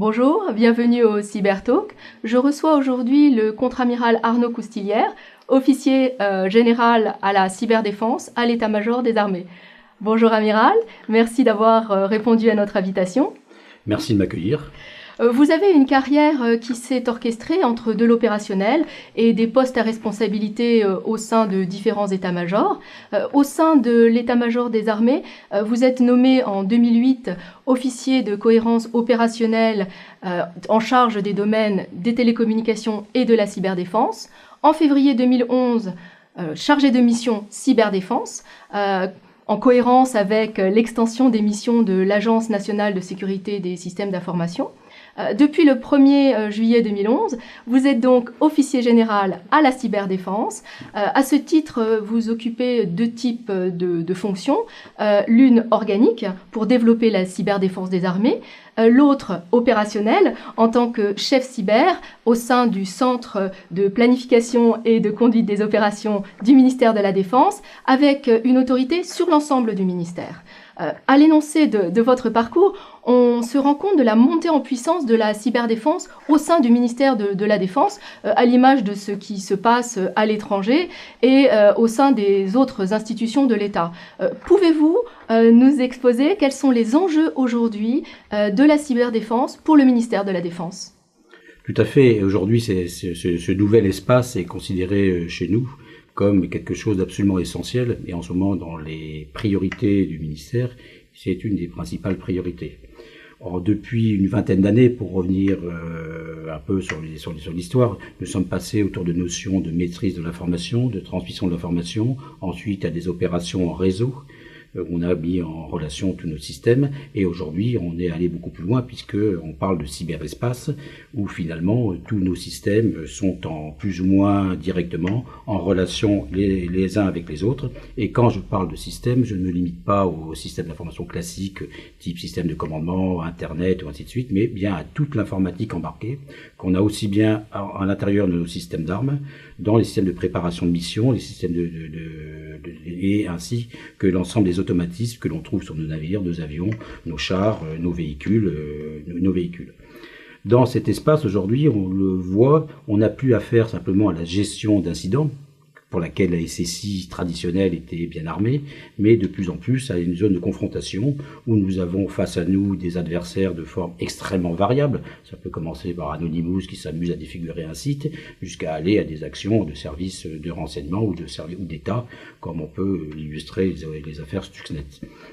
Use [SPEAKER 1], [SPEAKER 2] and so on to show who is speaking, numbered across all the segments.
[SPEAKER 1] Bonjour, bienvenue au Cybertalk. Je reçois aujourd'hui le contre-amiral Arnaud Coustillière, officier général à la cyberdéfense à l'état-major des armées. Bonjour amiral, merci d'avoir répondu à notre invitation.
[SPEAKER 2] Merci de m'accueillir.
[SPEAKER 1] Vous avez une carrière qui s'est orchestrée entre de l'opérationnel et des postes à responsabilité au sein de différents états-majors. Au sein de l'état-major des armées, vous êtes nommé en 2008 officier de cohérence opérationnelle en charge des domaines des télécommunications et de la cyberdéfense. En février 2011, chargé de mission cyberdéfense, en cohérence avec l'extension des missions de l'Agence nationale de sécurité des systèmes d'information. Depuis le 1er juillet 2011, vous êtes donc officier général à la cyberdéfense. À ce titre, vous occupez deux types de fonctions. L'une organique pour développer la cyberdéfense des armées, l'autre opérationnelle en tant que chef cyber au sein du Centre de planification et de conduite des opérations du ministère de la Défense, avec une autorité sur l'ensemble du ministère. À l'énoncé de votre parcours, on se rend compte de la montée en puissance de la cyberdéfense au sein du ministère de la Défense, à l'image de ce qui se passe à l'étranger et au sein des autres institutions de l'État. Pouvez-vous nous exposer quels sont les enjeux aujourd'hui de la cyberdéfense pour le ministère de la Défense ?
[SPEAKER 2] Tout à fait. Aujourd'hui, ce nouvel espace est considéré chez nous comme quelque chose d'absolument essentiel. Et en ce moment, dans les priorités du ministère, c'est une des principales priorités. Or, depuis une vingtaine d'années, pour revenir un peu sur l'histoire, nous sommes passés autour de notions de maîtrise de l'information, de transmission de l'information, ensuite à des opérations en réseau. On a mis en relation tous nos systèmes et aujourd'hui on est allé beaucoup plus loin puisque on parle de cyberespace où finalement tous nos systèmes sont en plus ou moins directement en relation les uns avec les autres. Et quand je parle de système, je ne me limite pas au système d'information classique type système de commandement, internet ou ainsi de suite, mais bien à toute l'informatique embarquée qu'on a aussi bien à l'intérieur de nos systèmes d'armes, dans les systèmes de préparation de mission, les systèmes et ainsi que l'ensemble des automatismes que l'on trouve sur nos navires, nos avions, nos chars, nos véhicules. Dans cet espace, aujourd'hui, on le voit, on n'a plus affaire simplement à la gestion d'incidents, pour laquelle la SSI traditionnelle était bien armée, mais de plus en plus à une zone de confrontation où nous avons face à nous des adversaires de forme extrêmement variable. Ça peut commencer par Anonymous qui s'amuse à défigurer un site, jusqu'à aller à des actions de services de renseignement ou d'État, comme on peut illustrer les affaires Stuxnet.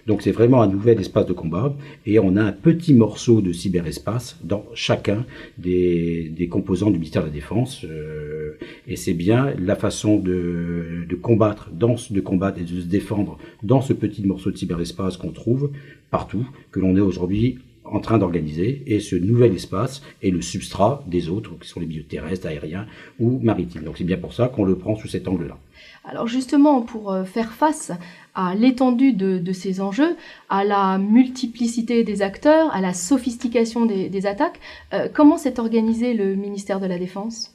[SPEAKER 2] Donc c'est vraiment un nouvel espace de combat, et on a un petit morceau de cyberespace dans chacun des composants du ministère de la Défense, et c'est bien la façon de combattre et de se défendre dans ce petit morceau de cyberespace qu'on trouve partout, que l'on est aujourd'hui en train d'organiser, et ce nouvel espace est le substrat des autres, qui sont les milieux terrestres, aériens ou maritimes. Donc c'est bien pour ça qu'on le prend sous cet angle-là.
[SPEAKER 1] Alors justement, pour faire face à l'étendue de ces enjeux, à la multiplicité des acteurs, à la sophistication des attaques, comment s'est organisé le ministère de la Défense ?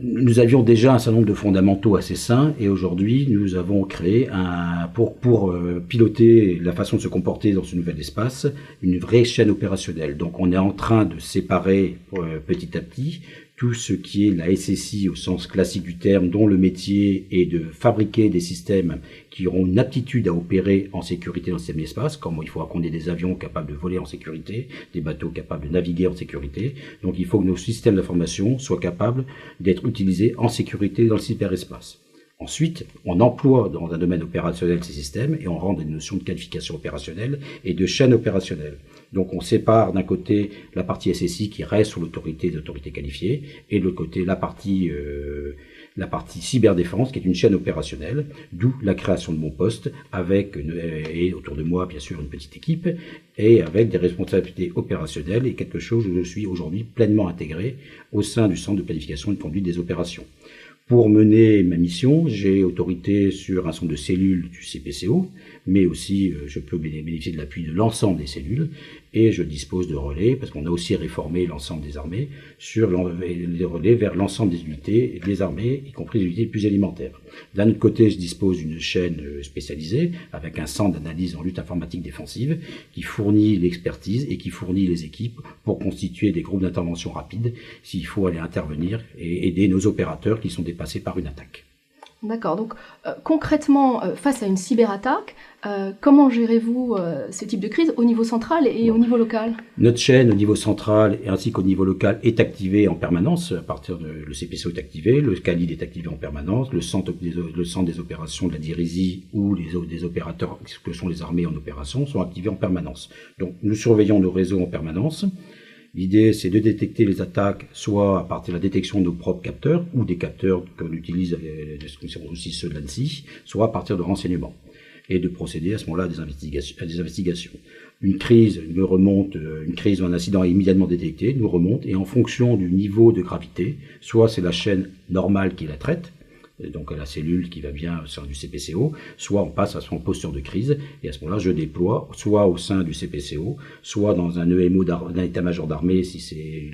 [SPEAKER 2] Nous avions déjà un certain nombre de fondamentaux assez sains et aujourd'hui nous avons créé pour piloter la façon de se comporter dans ce nouvel espace, une vraie chaîne opérationnelle. Donc on est en train de séparer petit à petit tout ce qui est la SSI au sens classique du terme, dont le métier est de fabriquer des systèmes qui auront une aptitude à opérer en sécurité dans ce système d'espace, comme il faudra qu'on ait des avions capables de voler en sécurité, des bateaux capables de naviguer en sécurité. Donc il faut que nos systèmes d'information soient capables d'être utilisés en sécurité dans le cyberespace. Ensuite, on emploie dans un domaine opérationnel ces systèmes et on rend des notions de qualification opérationnelle et de chaîne opérationnelle. Donc on sépare d'un côté la partie SSI qui reste sous l'autorité des autorités qualifiées et de l'autre côté la partie cyberdéfense qui est une chaîne opérationnelle, d'où la création de mon poste et autour de moi bien sûr une petite équipe et avec des responsabilités opérationnelles et quelque chose où je suis aujourd'hui pleinement intégré au sein du centre de planification et de conduite des opérations. Pour mener ma mission, j'ai autorité sur un certain nombre de cellules du CPCO, mais aussi je peux bénéficier de l'appui de l'ensemble des cellules. et je dispose de relais, parce qu'on a aussi réformé l'ensemble des armées, sur les relais vers l'ensemble des unités des armées, y compris les unités plus élémentaires. D'un autre côté, je dispose d'une chaîne spécialisée, avec un centre d'analyse en lutte informatique défensive, qui fournit l'expertise et qui fournit les équipes pour constituer des groupes d'intervention rapides, s'il faut aller intervenir et aider nos opérateurs qui sont dépassés par une attaque.
[SPEAKER 1] D'accord. Donc, concrètement, face à une cyberattaque, comment gérez-vous ce type de crise au niveau central et au niveau local?
[SPEAKER 2] Notre chaîne au niveau central ainsi qu'au niveau local est activée en permanence. À partir de le CPCO est activé, le CALID est activé en permanence, le centre des opérations de la DIRISI ou des opérateurs que sont les armées en opération sont activés en permanence. Donc, nous surveillons nos réseaux en permanence. L'idée, c'est de détecter les attaques, soit à partir de la détection de nos propres capteurs, ou des capteurs qu'on utilise, aussi ceux de l'ANSSI, soit à partir de renseignements, et de procéder à ce moment-là à des investigations. Une crise ou un incident est immédiatement détecté, nous remonte, et en fonction du niveau de gravité, soit c'est la chaîne normale qui la traite, donc la cellule qui va bien au sein du CPCO, soit on passe à son posture de crise, et à ce moment-là, je déploie, soit au sein du CPCO, soit dans un EMO d'un état-major d'armée, si c'est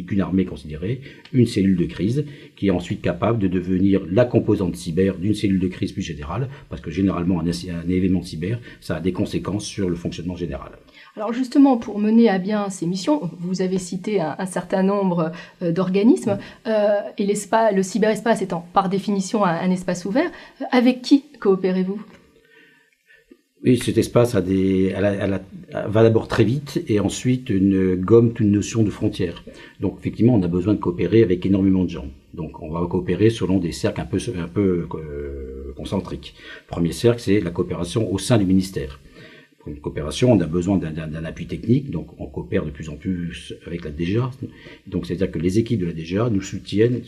[SPEAKER 2] qu'une armée considérée, une cellule de crise, qui est ensuite capable de devenir la composante cyber d'une cellule de crise plus générale, parce que généralement, un événement cyber, ça a des conséquences sur le fonctionnement général.
[SPEAKER 1] Alors justement, pour mener à bien ces missions, vous avez cité un certain nombre d'organismes, et le cyberespace étant par définition un espace ouvert. Avec qui coopérez-vous?
[SPEAKER 2] Oui, cet espace va d'abord très vite et ensuite gomme toute notion de frontière. Donc effectivement, on a besoin de coopérer avec énormément de gens. Donc on va coopérer selon des cercles un peu concentriques. Premier cercle, c'est la coopération au sein du ministère. Pour une coopération, on a besoin d'un appui technique, donc on coopère de plus en plus avec la DGA. Donc c'est-à-dire que les équipes de la DGA nous soutiennent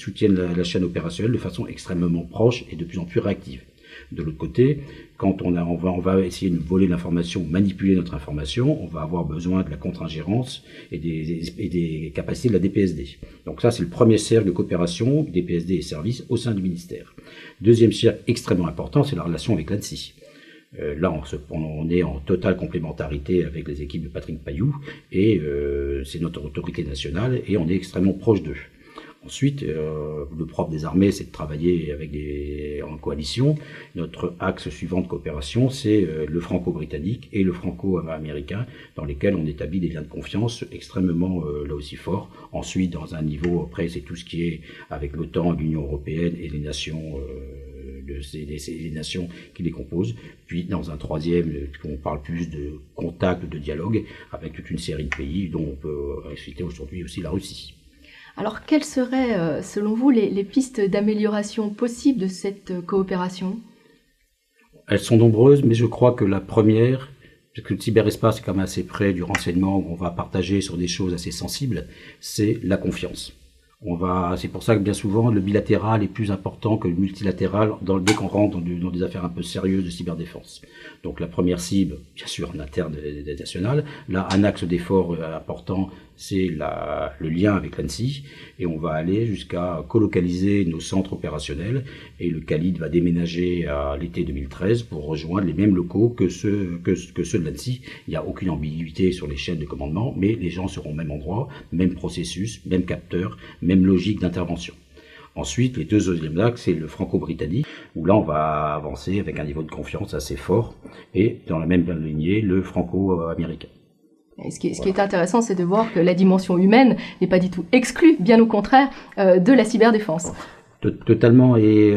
[SPEAKER 2] la chaîne opérationnelle de façon extrêmement proche et de plus en plus réactive. De l'autre côté, quand on va essayer de voler l'information, manipuler notre information, on va avoir besoin de la contre-ingérence et des capacités de la DPSD. Donc ça, c'est le premier cercle de coopération, DPSD et services au sein du ministère. Deuxième cercle extrêmement important, c'est la relation avec l'ANSSI. Là, on est en totale complémentarité avec les équipes de Patrick Payou et c'est notre autorité nationale et on est extrêmement proche d'eux. Ensuite, le propre des armées, c'est de travailler en coalition. Notre axe suivant de coopération, c'est le franco-britannique et le franco-américain, dans lesquels on établit des liens de confiance extrêmement, là aussi, forts. Ensuite, dans un niveau, après, c'est tout ce qui est avec l'OTAN, l'Union européenne et les nations les nations qui les composent. Puis, dans un troisième, on parle plus de contact, de dialogue avec toute une série de pays, dont on peut citer aujourd'hui aussi la Russie.
[SPEAKER 1] Alors, quelles seraient, selon vous, les pistes d'amélioration possibles de cette coopération?
[SPEAKER 2] Elles sont nombreuses, mais je crois que la première, parce que le cyberespace est quand même assez près du renseignement, où on va partager sur des choses assez sensibles, c'est la confiance. C'est pour ça que bien souvent, le bilatéral est plus important que le multilatéral dès qu'on rentre dans des affaires un peu sérieuses de cyberdéfense. Donc la première cible, bien sûr en interne des nationales. Là, un axe d'effort important, c'est le lien avec l'ANSSI. Et on va aller jusqu'à colocaliser nos centres opérationnels. Et le CALID va déménager à l'été 2013 pour rejoindre les mêmes locaux que ceux de l'ANSSI. Il n'y a aucune ambiguïté sur les chaînes de commandement, mais les gens seront au même endroit, même processus, même capteur, même logique d'intervention. Ensuite, les deuxièmes axes, c'est le franco-britannique, où là, on va avancer avec un niveau de confiance assez fort, et dans la même lignée, le franco-américain.
[SPEAKER 1] Et ce qui est intéressant, c'est de voir que la dimension humaine n'est pas du tout exclue, bien au contraire, de la cyberdéfense.
[SPEAKER 2] Totalement, et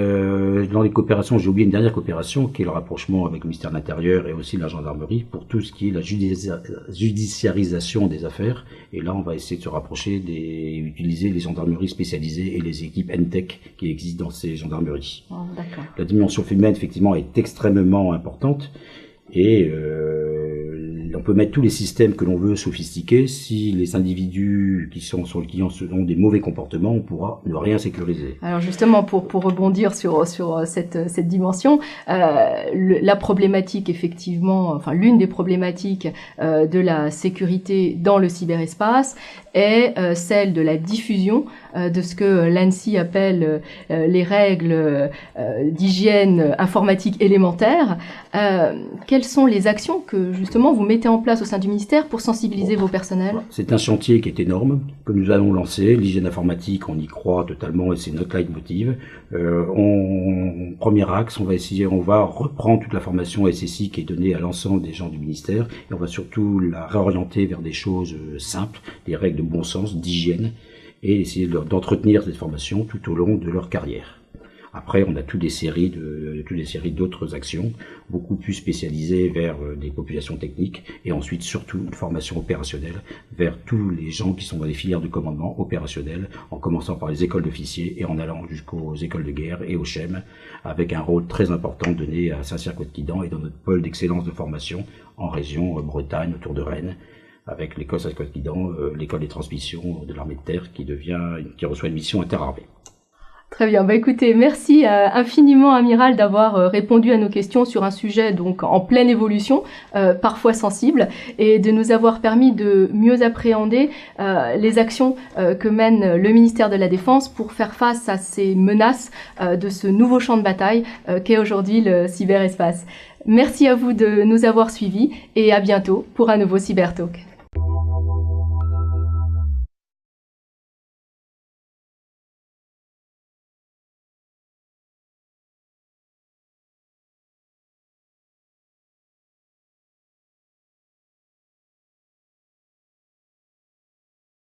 [SPEAKER 2] dans les coopérations, j'ai oublié une dernière coopération qui est le rapprochement avec le ministère de l'Intérieur et aussi la gendarmerie pour tout ce qui est la judiciarisation des affaires. Et là, on va essayer de se rapprocher utiliser les gendarmeries spécialisées et les équipes NTEC qui existent dans ces gendarmeries.
[SPEAKER 1] Oh, d'accord.
[SPEAKER 2] La dimension humaine, effectivement, est extrêmement importante et on peut mettre tous les systèmes que l'on veut sophistiqués. Si les individus qui sont sur le client ont des mauvais comportements, on pourra ne rien sécuriser.
[SPEAKER 1] Alors justement, pour rebondir sur cette dimension, la problématique effectivement, enfin l'une des problématiques de la sécurité dans le cyberespace est celle de la diffusion de ce que l'ANSSI appelle les règles d'hygiène informatique élémentaire. Quelles sont les actions que justement vous mettez mettez en place au sein du ministère pour sensibiliser vos personnels?
[SPEAKER 2] C'est un chantier qui est énorme, que nous allons lancer. L'hygiène informatique, on y croit totalement et c'est notre leitmotiv. Premier axe, on va reprendre toute la formation SSI qui est donnée à l'ensemble des gens du ministère et on va surtout la réorienter vers des choses simples, des règles de bon sens, d'hygiène et essayer d'entretenir cette formation tout au long de leur carrière. Après, on a toutes des séries d'autres actions, beaucoup plus spécialisées vers des populations techniques, et ensuite surtout une formation opérationnelle vers tous les gens qui sont dans les filières de commandement opérationnel, en commençant par les écoles d'officiers et en allant jusqu'aux écoles de guerre et au CHEM, avec un rôle très important donné à Saint-Cyr-Côte-Quidan et dans notre pôle d'excellence de formation en région Bretagne, autour de Rennes, avec l'école Saint-Cyr-Côte-Quidan, l'école des transmissions de l'armée de terre qui reçoit une mission interarmée.
[SPEAKER 1] Très bien. Écoutez, merci infiniment, Amiral, d'avoir répondu à nos questions sur un sujet donc en pleine évolution, parfois sensible, et de nous avoir permis de mieux appréhender les actions que mène le ministère de la Défense pour faire face à ces menaces de ce nouveau champ de bataille qu'est aujourd'hui le cyberespace. Merci à vous de nous avoir suivis et à bientôt pour un nouveau Cybertalk.